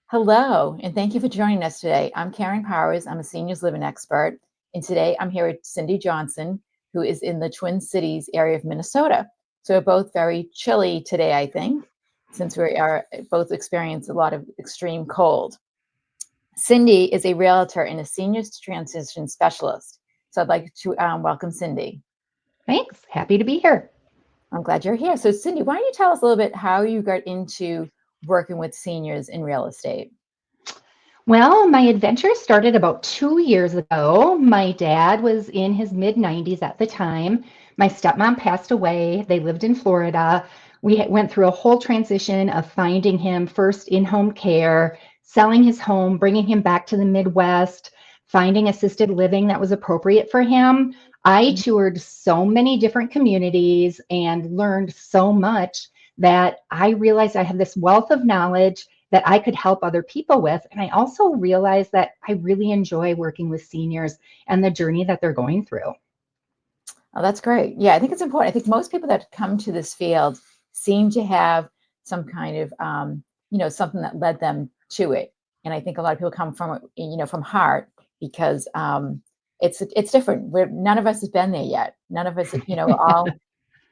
Hello, and thank you for joining us today. I'm Karen Powers. I'm a seniors living expert. And today I'm here with Cindy Johnson, who is in the Twin Cities area of Minnesota. So we're both very chilly today, I think, since we are both experience a lot of extreme cold. Cindy is a realtor and a seniors transition specialist. So I'd like to welcome Cindy. Thanks. Happy to be here. I'm glad you're here. So Cindy, why don't you tell us a little bit how you got into working with seniors in real estate? Well, my adventure started about 2 years ago. My dad was in his mid 90s at the time. My stepmom passed away. They lived in Florida. We went through a whole transition of finding him first in home care, selling his home, bringing him back to the Midwest, finding assisted living that was appropriate for him. I toured so many different communities and learned so much that I realized I had this wealth of knowledge that I could help other people with. And I also realized that I really enjoy working with seniors and the journey that they're going through. Oh, that's great. Yeah, I think it's important. I think most people that come to this field seem to have some kind of, something that led them to it. And I think a lot of people come from, from heart because it's different. None of us has been there yet. None of us, all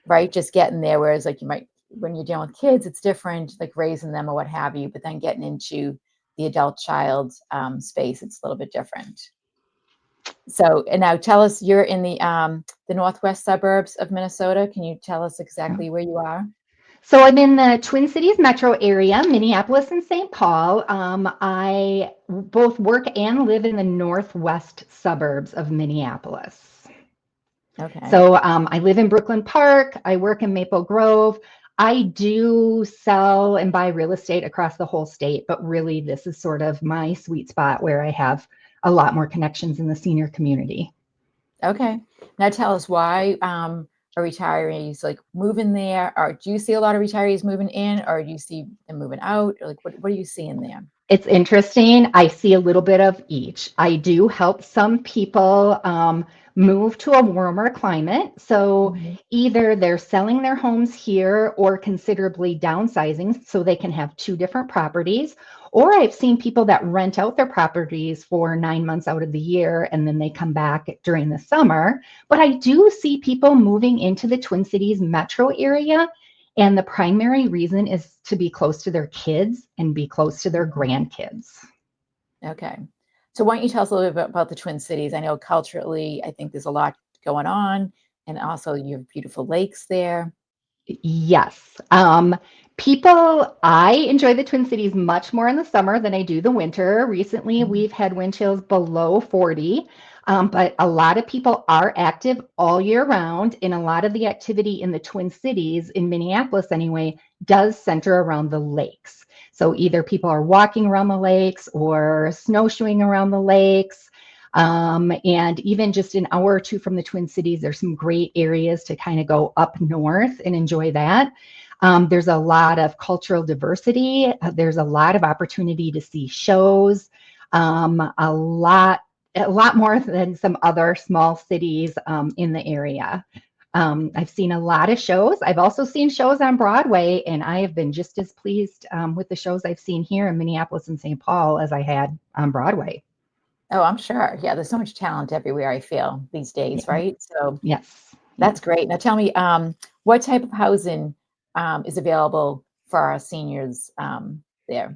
right, just getting there. Whereas like you might, when you're dealing with kids, it's different, like raising them or what have you. But then getting into the adult child space, it's a little bit different. So, and now tell us, you're in the northwest suburbs of Minnesota. Can you tell us exactly where you are? So I'm in the Twin Cities metro area, Minneapolis and St. Paul. I both work and live in the northwest suburbs of Minneapolis. Okay. So I live in Brooklyn Park. I work in Maple Grove. I do sell and buy real estate across the whole state, but really this is sort of my sweet spot where I have a lot more connections in the senior community. Okay. Now tell us why are retirees like moving there? Or do you see a lot of retirees moving in, or do you see them moving out? Or like what are you seeing there? It's interesting. I see a little bit of each. I do help some people move to a warmer climate. So Mhm. either they're selling their homes here or considerably downsizing so they can have two different properties. Or I've seen people that rent out their properties for 9 months out of the year and then they come back during the summer. But I do see people moving into the Twin Cities metro area, and the primary reason is to be close to their kids and be close to their grandkids. Okay. So why don't you tell us a little bit about the Twin Cities? I know culturally, I think there's a lot going on, and also you have beautiful lakes there. Yes. I enjoy the Twin Cities much more in the summer than I do the winter. Recently, Mhm. we've had wind chills below 40, but a lot of people are active all year round, and a lot of the activity in the Twin Cities, in Minneapolis anyway, does center around the lakes. So either people are walking around the lakes or snowshoeing around the lakes. And even just an hour or two from the Twin Cities, there's some great areas to kind of go up north and enjoy that. There's a lot of cultural diversity. There's a lot of opportunity to see shows. A lot more than some other small cities in the area. I've seen a lot of shows. I've also seen shows on Broadway, and I have been just as pleased with the shows I've seen here in Minneapolis and St. Paul as I had on Broadway. Oh, I'm sure. Yeah, there's so much talent everywhere, I feel, these days, Yeah. right? So Yes. that's Yes. great. Now tell me, what type of housing is available for our seniors there?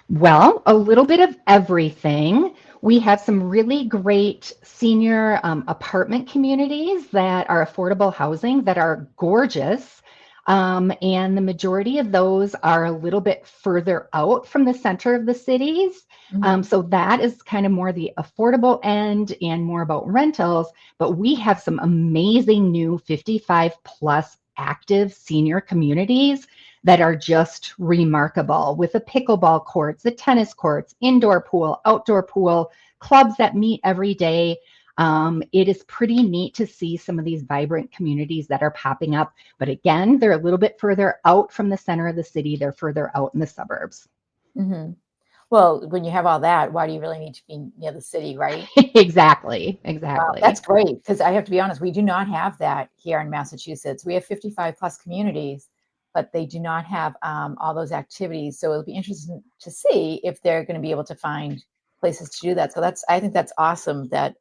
Well, a little bit of everything. We have some really great senior apartment communities that are affordable housing that are gorgeous. And the majority of those are a little bit further out from the center of the cities. Mhm. So that is kind of more the affordable end and more about rentals. But we have some amazing new 55 plus active senior communities that are just remarkable with the pickleball courts, the tennis courts, indoor pool, outdoor pool, clubs that meet every day. It is pretty neat to see some of these vibrant communities that are popping up. But again, they're a little bit further out from the center of the city. They're further out in the suburbs. Mhm. Well, when you have all that, why do you really need to be near the city, right? Exactly. Wow, that's Exactly. great because I have to be honest, we do not have that here in Massachusetts. We have 55 plus communities, but they do not have all those activities. So it'll be interesting to see if they're going to be able to find places to do that. So I think that's awesome that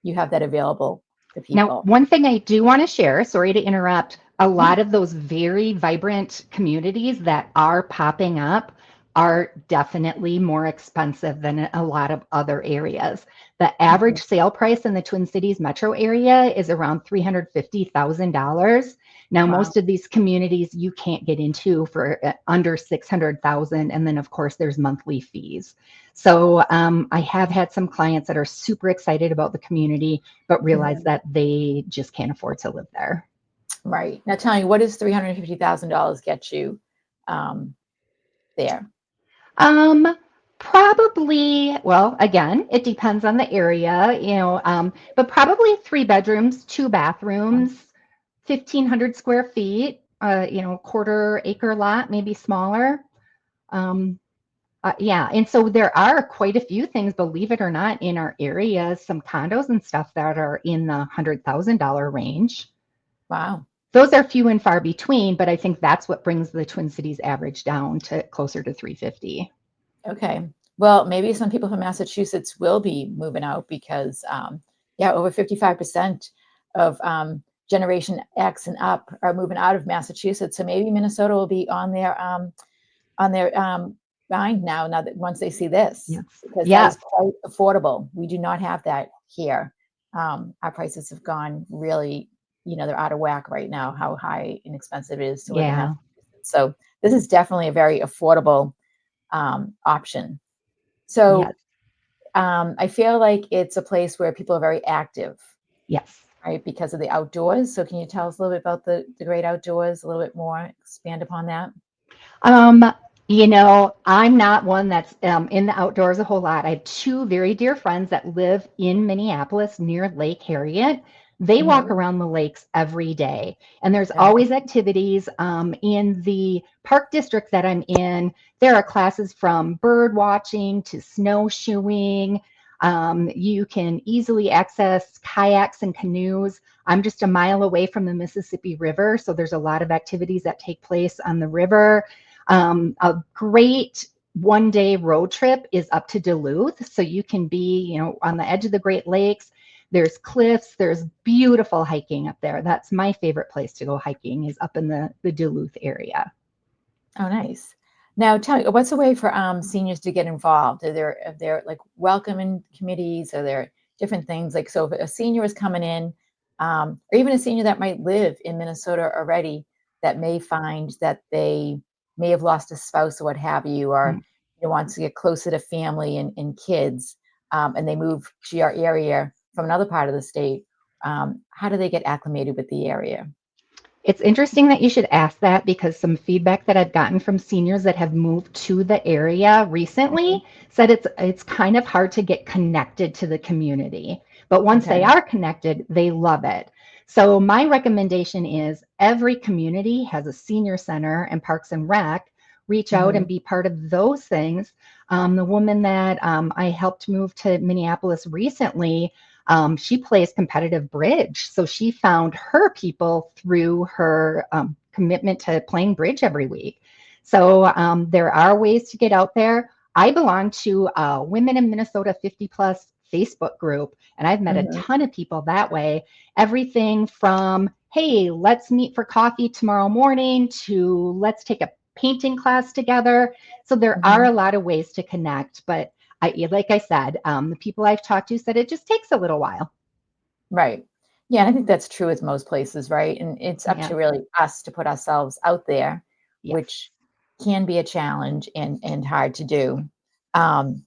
you have that available to Now, people. one thing I do want to share, sorry to interrupt, a lot of those very vibrant communities that are popping up are definitely more expensive than a lot of other areas. The average Mhm. sale price in the Twin Cities metro area is around $350,000. Now, Wow. most of these communities you can't get into for under 600,000, and then of course there's monthly fees. So I have had some clients that are super excited about the community, but realize Mhm. that they just can't afford to live there. Right. Now tell me, what does $350,000 get you um, there? Um, Probably, well, again, it depends on the area, but probably 3 bedrooms, 2 bathrooms, 1,500 square feet, quarter acre lot, maybe smaller. Um, yeah, and so there are quite a few things, believe it or not, in our area, some condos and stuff that are in the $100,000 range. Wow. Those are few and far between, but I think that's what brings the Twin Cities average down to closer to 350. Okay. Well, maybe some people from Massachusetts will be moving out because, yeah, over 55% of Generation X and up are moving out of Massachusetts. So maybe Minnesota will be on their mind now that once they see this, Yes. because that is Yes. quite affordable. We do not have that here. Our prices have gone really, they're out of whack right now, how high and expensive it is to live in Yeah. Massachusetts. So this is definitely a very affordable option. So Yes. I feel like it's a place where people are very active, Yes. right, because of the outdoors. So can you tell us a little bit about the great outdoors, a little bit more, expand upon that? Um, I'm not one that's in the outdoors a whole lot. I have two very dear friends that live in Minneapolis near Lake Harriet. They walk Hmm. around the lakes every day, and there's Yeah. always activities. In the park district that I'm in, there are classes from bird watching to snowshoeing. You can easily access kayaks and canoes. I'm just a mile away from the Mississippi River, so there's a lot of activities that take place on the river. A great 1 day road trip is up to Duluth. So you can be, on the edge of the Great Lakes. There's cliffs, there's beautiful hiking up there. That's my favorite place to go hiking is up in the Duluth area. Oh, nice. Now tell me, what's a way for seniors to get involved? Are there like welcoming committees? Are there different things like, so if a senior is coming in, or even a senior that might live in Minnesota already, that may find that they may have lost a spouse or what have you, or Mm. wants to get closer to family and kids, and they move to your area from another part of the state. How do they get acclimated with the area? It's interesting that you should ask that because some feedback that I've gotten from seniors that have moved to the area Mhm. recently said it's kind of hard to get connected to the community. But once Okay. they are connected, they love it. So my recommendation is every community has a senior center and Parks and Rec. Reach out and Hmm. be part of those things. The woman that I helped move to Minneapolis recently, she plays competitive bridge. So she found her people through her commitment to playing bridge every week. So there are ways to get out there. I belong to Women in Minnesota 50 Plus Facebook group, and I've met a Hmm. ton of people that way. Everything from, hey, let's meet for coffee tomorrow morning to let's take a painting class together. So there are Hmm. a lot of ways to connect, but like I said, the people I've talked to said it just takes a little while. Right. Yeah, and I think that's true with most places, right? And it's up Yeah. to really us to put ourselves out there, Yes. which can be a challenge and hard to do. Um,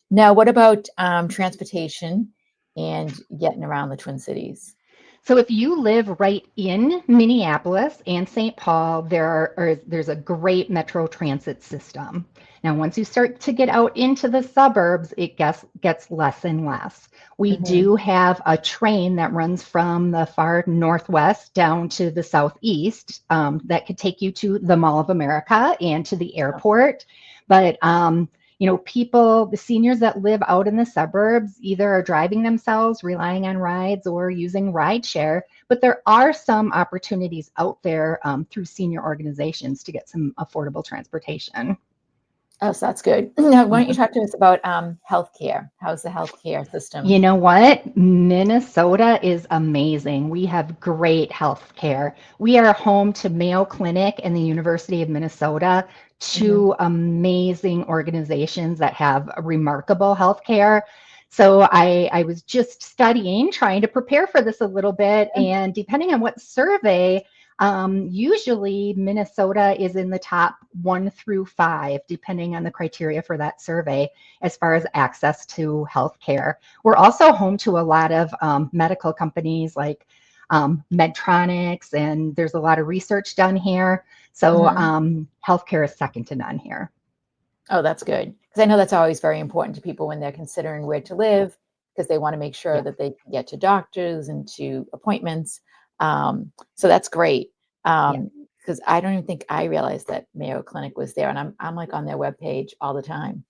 Now, what about transportation and getting around the Twin Cities? So if you live right in Minneapolis and St. Paul, there's a great metro transit system. Now, once you start to get out into the suburbs, it gets less and less. We Hmm. do have a train that runs from the far northwest down to the southeast that could take you to the Mall of America and to the airport. But People, the seniors that live out in the suburbs either are driving themselves, relying on rides, or using rideshare. But there are some opportunities out there through senior organizations to get some affordable transportation. Oh, so that's good. Now, why don't you Yeah. talk to us about healthcare? How's the healthcare You system? know what? Minnesota is amazing. We have great health care. We are home to Mayo Clinic and the University of Minnesota, Hmm. two amazing organizations that have remarkable health care. So I was just studying, trying to prepare for this a little bit, and depending on what survey, usually Minnesota is in the top 1 through 5, depending on the criteria for that survey, as far as access to health care. We're also home to a lot of medical companies like Medtronics, and there's a lot of research done here. So Hmm. healthcare is second to none here. Oh, that's good. Because I know that's always very important to people when they're considering where to live, because they want to make sure Yeah, that they can get to doctors and to appointments. So that's great. yeah, Because I don't even think I realized that Mayo Clinic was there, and I'm like on their webpage all the time.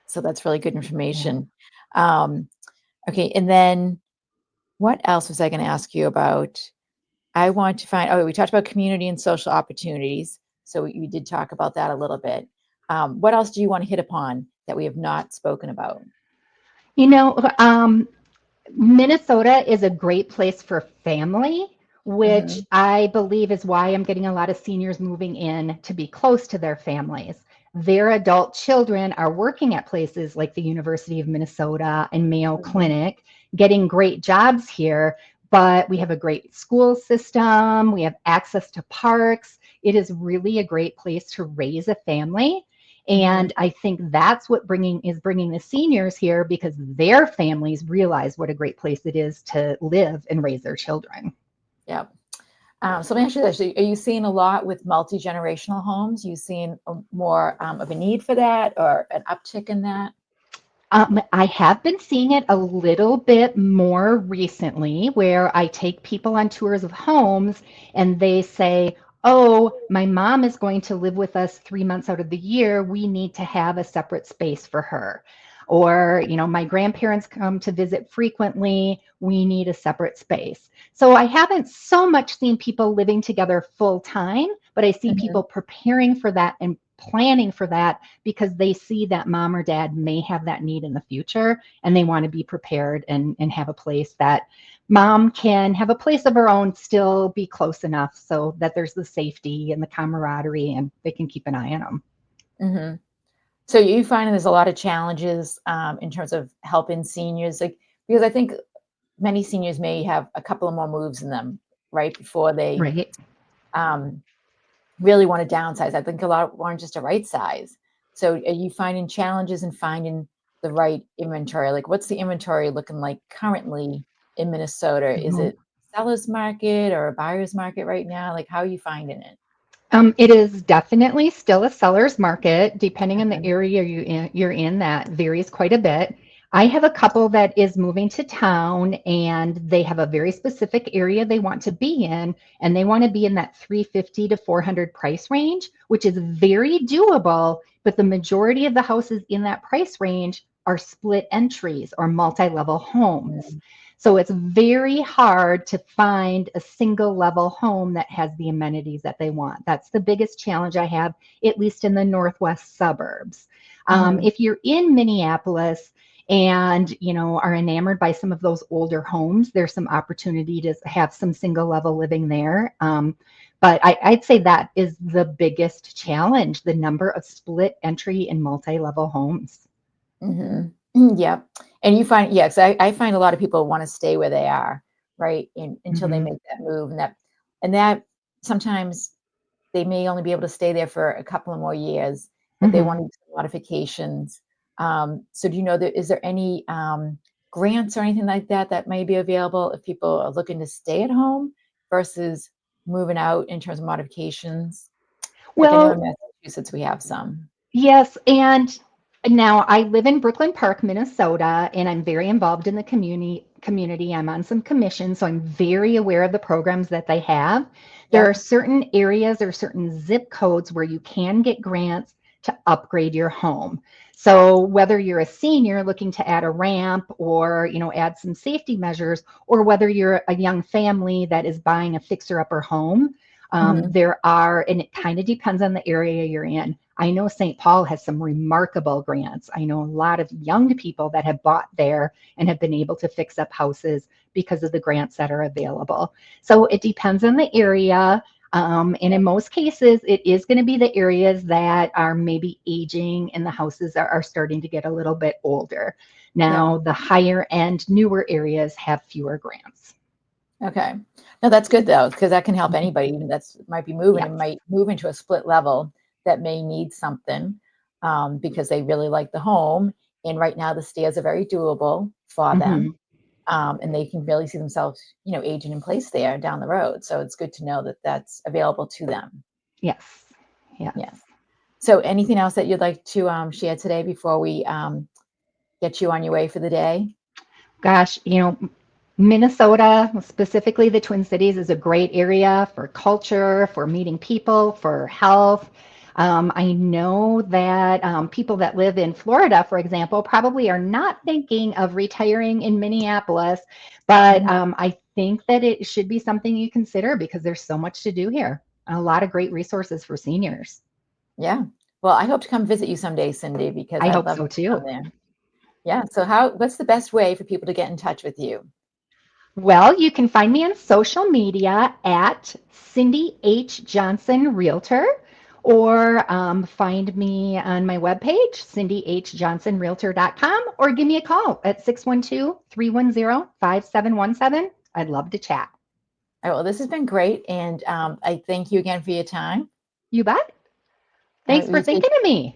So that's really good yeah. information. Um, okay, and then what else was I going to ask you about? I want to find, oh, we talked about community and social opportunities. So we did talk about that a little bit. What else do you want to hit upon that we have not spoken about? You know, um, Minnesota is a great place for family, which Hmm. I believe is why I'm getting a lot of seniors moving in to be close to their families. Their adult children are working at places like the University of Minnesota and Mayo Hmm. Clinic, getting great jobs here, but we have a great school system, we have access to parks. It is really a great place to raise a family. Hmm. And I think that's what bringing the seniors here, because their families realize what a great place it is to live and raise their children. Yeah. So let me ask you this: Are you seeing a lot with multi-generational homes? You seeing more of a need for that, or an uptick in that? I have been seeing it a little bit more recently, where I take people on tours of homes and they say, "Oh, my mom is going to live with us 3 months out of the year. We need to have a separate space for her." Or, my grandparents come to visit frequently. We need a separate space. So I haven't so much seen people living together full time, but I see Hmm. people preparing for that and planning for that, because they see that mom or dad may have that need in the future, and they want to be prepared and have a place that mom can have a place of her own, still be close enough so that there's the safety and the camaraderie and they can keep an eye on them. Hmm. So you find there's a lot of challenges in terms of helping seniors, like because I think many seniors may have a couple of more moves in them, right, before they Right. um, really want to downsize. I think a lot want just a right size. So are you finding challenges in finding the right inventory? Like, what's the inventory looking like currently in Minnesota? Is Mhm. it seller's market or a buyer's market right now? Like, how are you finding it? It is definitely still a seller's market. Depending on the Mhm. area you're in, that varies quite a bit. I have a couple that is moving to town, and they have a very specific area they want to be in, and they want to be in that 350 to 400 price range, which is very doable. But the majority of the houses in that price range are split entries or multi-level homes. Mm. So it's very hard to find a single level home that has the amenities that they want. That's the biggest challenge I have, at least in the northwest suburbs. Mhm. If you're in Minneapolis and are enamored by some of those older homes, there's some opportunity to have some single level living there. But I'd say that is the biggest challenge: the number of split entry and multi-level homes. Mhm. Yep. And you find, yeah, 'cause I find a lot of people wanna stay where they are, right? Until they Mhm. make that move, and that sometimes they may only be able to stay there for a couple of more years, but they Mhm. wanna do some modifications. So do you know that is there any, grants or anything like that that may be available if people are looking to stay at home versus moving out in terms of modifications? Like, I know in Well, Massachusetts, we have some. yes, and now I live in Brooklyn Park, Minnesota, and I'm very involved in the community. I'm on some commissions, so I'm very aware of the programs that they have. There are Yep. certain areas or certain zip codes where you can get grants to upgrade your home. So whether you're a senior looking to add a ramp or, add some safety measures, or whether you're a young family that is buying a fixer-upper home, Mhm. and it kind of depends on the area you're in. I know St. Paul has some remarkable grants. I know a lot of young people that have bought there and have been able to fix up houses because of the grants that are available. So it depends on the area. And in most cases, it is going to be the areas that are maybe aging and the houses are starting to get a little bit older. Yeah. Now, the higher end, newer areas have fewer grants. Okay. No, that's good though, because that can help Mhm. anybody even that's might be moving and Yes. might move into a split level that may need something because they really like the home. And right now the stairs are very doable for them. Hmm. And they can really see themselves, aging in place there down the road. So it's good to know that that's available to them. Yes. Yes. Yes. So anything else that you'd like to share today before we get you on your way for the day? Gosh, Minnesota, specifically the Twin Cities, is a great area for culture, for meeting people, for health. I know that people that live in Florida, for example, probably are not thinking of retiring in Minneapolis, but Mhm. I think that it should be something you consider because there's so much to do here. A lot of great resources for seniors. Yeah. Well, I hope to come visit you someday, Cindy, because I I'd hope love so to come too. there. Yeah. So what's the best way for people to get in touch with you? Well, you can find me on social media at Cindy H. Johnson Realtor, or find me on my webpage, cindyhjohnsonrealtor.com, or give me a call at 612-310-5717. I'd love to chat. All right, well, this has been great. And I thank you again for your time. You bet. All right. Thanks Will for you take thinking of me.